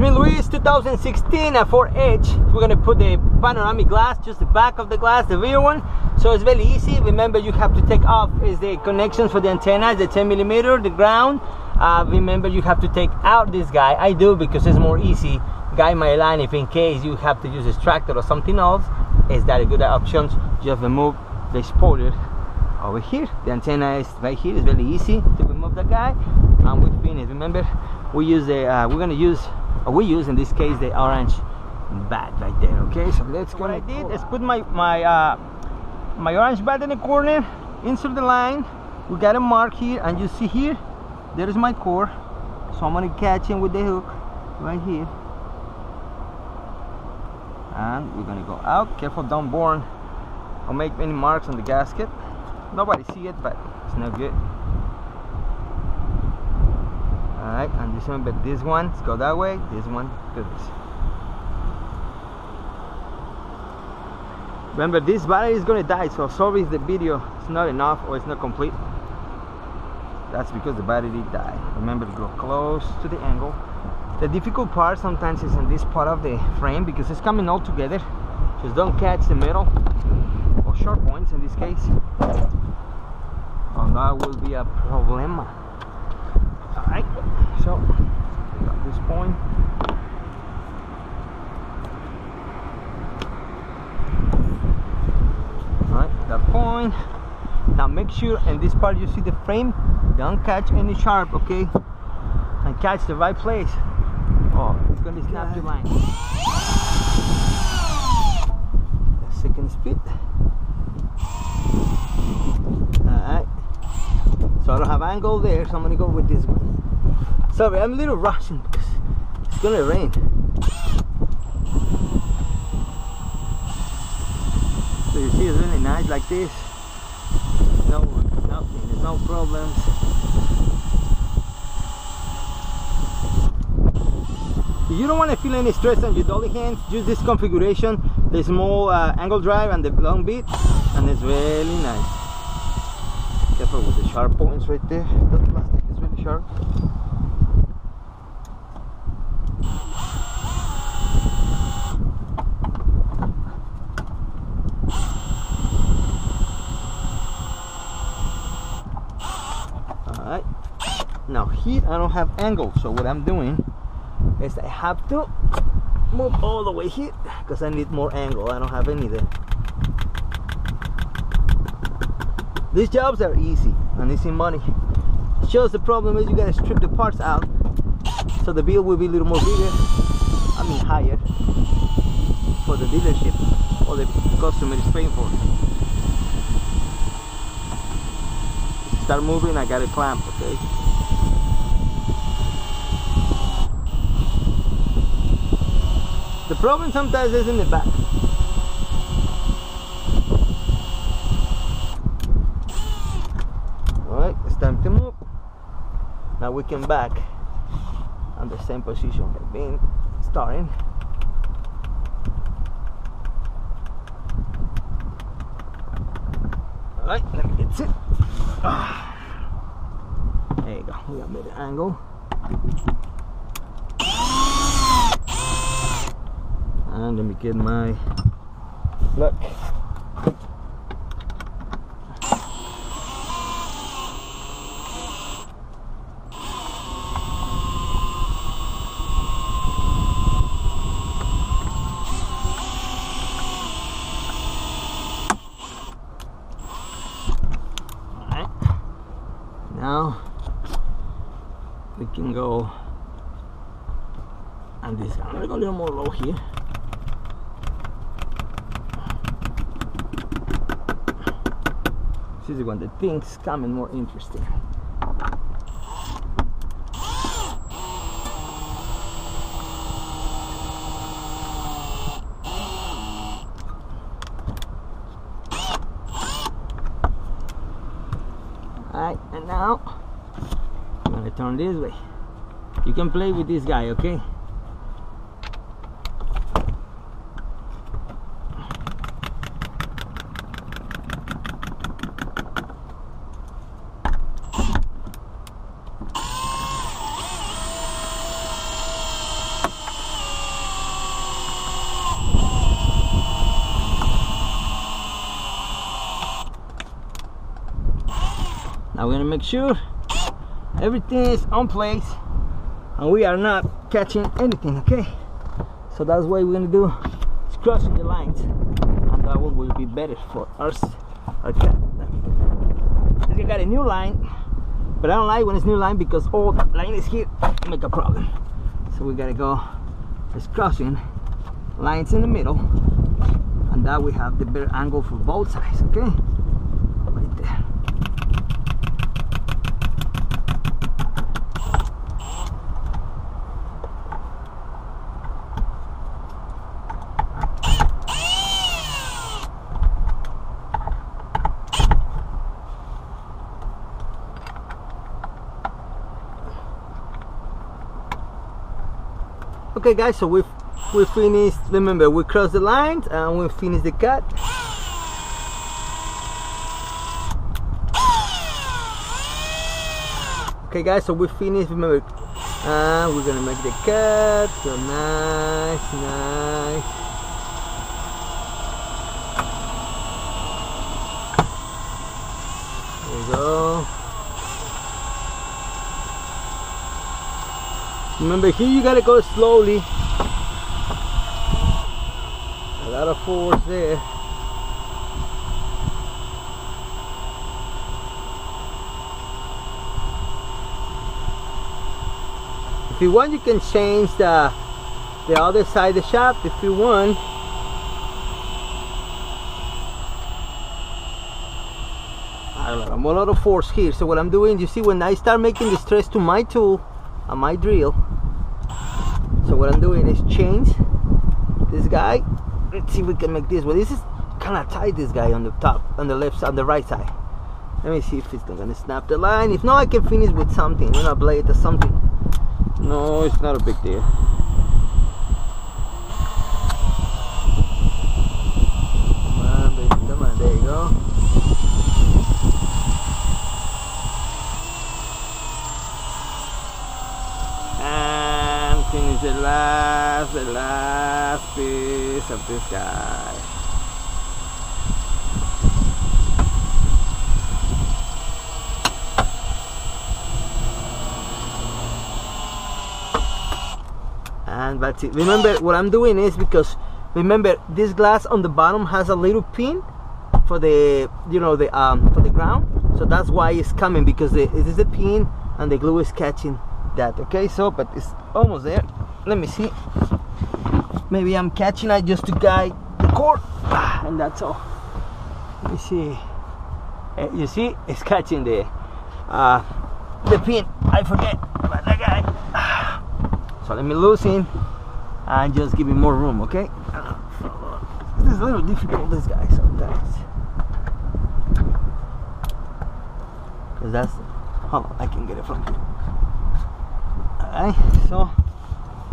me Luis, 2016 at 4H. We're gonna put the panoramic glass, just the back of the glass, the rear one. So it's very easy. Remember, you have to take off is the connections for the antenna, the 10mm, the ground. Remember, you have to take out this guy. I do because it's more easy. Guide my line if in case you have to use a tractor or something else. Is that a good option? Just remove the spoiler over here. The antenna is right here. It's very easy to remove the guy, and we finish. Remember, we use the we use in this case the orange bat right there. Okay, so let's go. What I did is put my orange bat in the corner, insert the line. We got a mark here, and you see here, there is my core. So I'm gonna catch him with the hook right here, and we're gonna go out. Careful, don't burn or make any marks on the gasket. Nobody see it, but it's not good. Alright, and just remember this one, let's go that way, this one, do this. Remember, this battery is gonna die, so sorry if the video is not enough or it's not complete. That's because the battery did die. Remember to go close to the angle. The difficult part sometimes is in this part of the frame because it's coming all together. Just don't catch the middle or sharp points in this case. Oh, that will be a problem. Alright, so we got this point. Alright, that point. Now make sure in this part you see the frame, don't catch any sharp, okay? And catch the right place. Oh, it's gonna snap your line. The second speed. Alright. So I don't have angle there, so I'm gonna go with this one. Sorry, I'm a little rushing because it's gonna rain. So you see it's really nice like this. Nothing, there's no problems. If you don't want to feel any stress on your dolly hands, use this configuration, the small angle drive and the long bit, and it's really nice. Careful with the sharp points right there. That plastic is really sharp. Alright. Now here I don't have angle, so what I'm doing is I have to move all the way here because I need more angle. I don't have any there. These jobs are easy and easy money. It shows the problem is you gotta strip the parts out, so the bill will be a little more bigger, I mean higher, for the dealership or the customer is paying for it. Start moving, I got a clamp, okay? The problem sometimes is in the back. Time to move. Now we can back on the same position we've been starting. Alright, let me get it. There you go, we got a better angle. And let me get my look. Now we can go on this. I'm gonna go a little more low here. This is when the things coming more interesting. Alright, and now I'm gonna turn this way. You can play with this guy, okay? Now we're gonna make sure everything is on place and we are not catching anything, okay? So that's what we're gonna do, is crossing the lines, and that one will be better for us, our cat. I got a new line, but I don't like when it's new line because all the line is here, make a problem. So we gotta go just crossing lines in the middle, and that we have the better angle for both sides, okay? Right there. Okay guys, so we finished, remember we crossed the lines and we finished the cut. Okay guys, so we finished, remember, and we're gonna make the cut, so nice, nice. There we go. Remember, here you gotta go slowly. A lot of force there. If you want, you can change the other side of the shaft if you want. I'm a lot of force here. So what I'm doing, you see, when I start making the stress to my tool and my drill, so what I'm doing is change this guy. Let's see if we can make this. Well, this is kind of tight, this guy on the top, on the left side, on the right side. Let me see if it's not gonna snap the line. If not, I can finish with something, you know, a blade or something. No, it's not a big deal. Come on, baby, come on, there you go. And finish the last piece of this guy. And that's it. Remember, what I'm doing is, because remember this glass on the bottom has a little pin for the, you know, the for the ground, so that's why it's coming, because it is a pin and the glue is catching that. Okay, so but it's almost there. Let me see, maybe I'm catching it just to guide the cord, and that's all. Let me see. You see, it's catching the pin. I forget about that guy. So let me loosen and just give it more room, okay? This is a little difficult, this guy, sometimes. Because that's, hold on, I can get it from here. Alright, so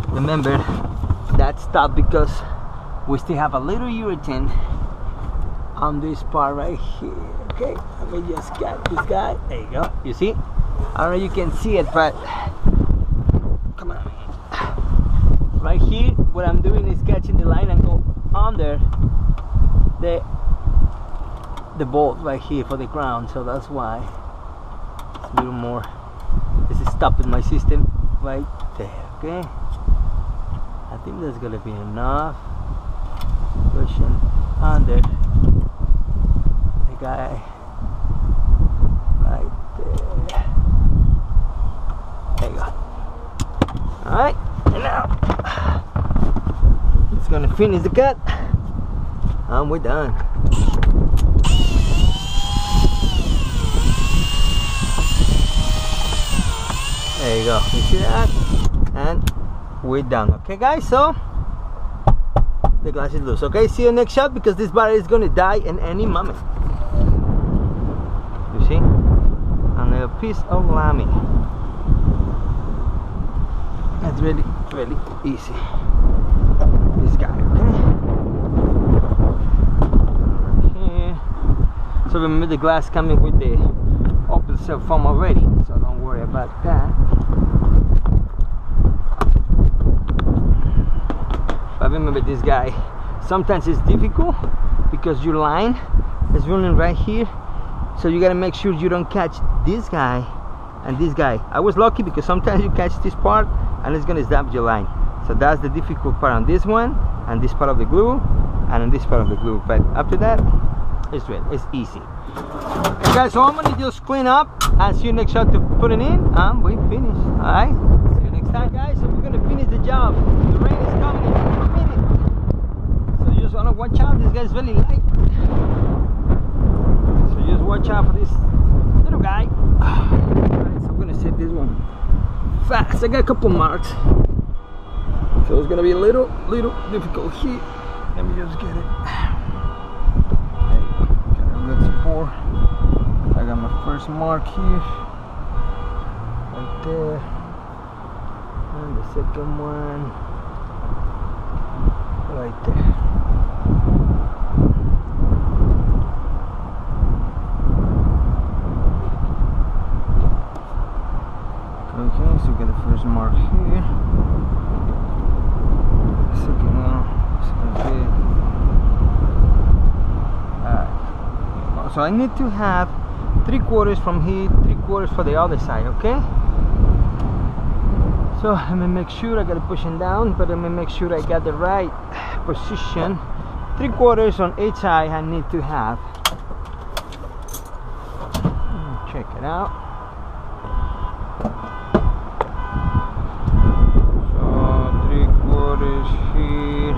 remember that stop because we still have a little irritant on this part right here, okay? Let me just get this guy. There you go. You see? I don't know if you can see it, but come on. Right here, what I'm doing is catching the line and go under the bolt right here for the ground, so that's why it's a little more. This is stopping my system right there, okay? I think that's gonna be enough. Pushing under the guy right there. There you go. Alright, and now it's gonna finish the cut and we're done. There you go, you see that? And we're done. Okay guys, so the glass is loose. Okay, see you next shot, because this battery is gonna die in any moment. You see? And a piece of lammy. That's really, really easy. This guy, okay? Here. So remember, the glass coming with the open cell foam already, so don't worry about that. But remember, this guy, sometimes it's difficult because your line is running right here, So you gotta make sure you don't catch this guy and this guy. I was lucky because sometimes you catch this part and it's gonna snap your line. So that's the difficult part on this one, and this part of the glue, and on this part of the glue. But after that, it's good. It's easy. Okay, guys, so I'm gonna just clean up and see you next shot to put it in, and we finish. All right. See you next time, guys. So we're gonna finish the job. The rain is coming in a minute, so you just wanna watch out. This guy's really light. Just watch out for this little guy. Alright, so I'm gonna set this one fast. I got a couple marks, so it's gonna be a little difficult here. Let me just get it. Hey, got a good support. I got my first mark here, right there, and the second one right there. Okay, so we got the first mark here. Second one, okay. Alright. So I need to have 3/4 from here, 3/4 for the other side, okay? So let me make sure I gotta push it down, but let me make sure I got the right position. 3/4 on each side I need to have. Check it out. Here